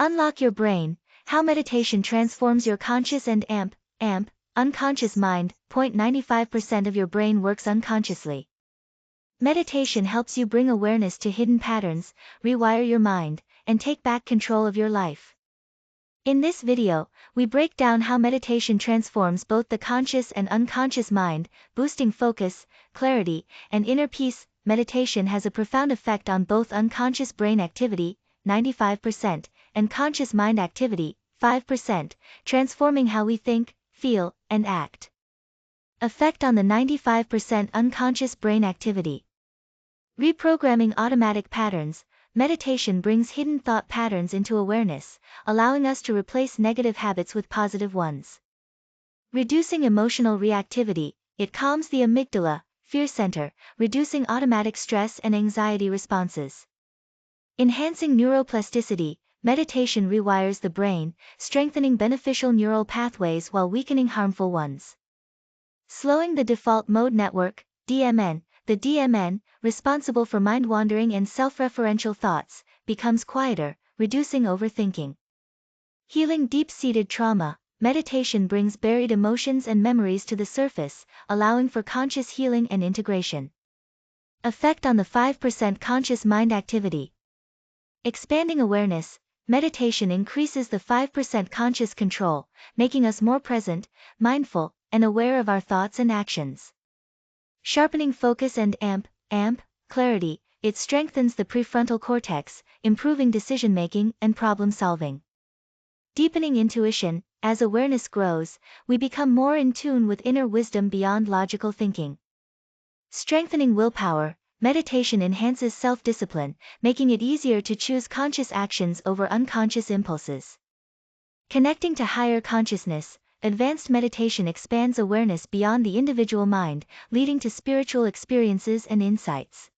Unlock your brain, how meditation transforms your conscious and unconscious mind. 95% of your brain works unconsciously. Meditation helps you bring awareness to hidden patterns, rewire your mind, and take back control of your life. In this video, we break down how meditation transforms both the conscious and unconscious mind, boosting focus, clarity, and inner peace. Meditation has a profound effect on both unconscious brain activity, 95%, and conscious mind activity, 5%, transforming how we think, feel, and act. Effect on the 95% unconscious brain activity. Reprogramming automatic patterns. Meditation brings hidden thought patterns into awareness, allowing us to replace negative habits with positive ones. Reducing emotional reactivity. It calms the amygdala, fear center, reducing automatic stress and anxiety responses. Enhancing neuroplasticity. Meditation rewires the brain, strengthening beneficial neural pathways while weakening harmful ones. Slowing the default mode network, DMN. The DMN, responsible for mind-wandering and self-referential thoughts, becomes quieter, reducing overthinking. Healing deep-seated trauma. Meditation brings buried emotions and memories to the surface, allowing for conscious healing and integration. Effect on the 5% conscious mind activity. Expanding awareness. Meditation increases the 5% conscious control, making us more present, mindful, and aware of our thoughts and actions. Sharpening focus and clarity. It strengthens the prefrontal cortex, improving decision-making and problem-solving. Deepening intuition. As awareness grows, we become more in tune with inner wisdom beyond logical thinking. Strengthening willpower. Meditation enhances self-discipline, making it easier to choose conscious actions over unconscious impulses. Connecting to higher consciousness. Advanced meditation expands awareness beyond the individual mind, leading to spiritual experiences and insights.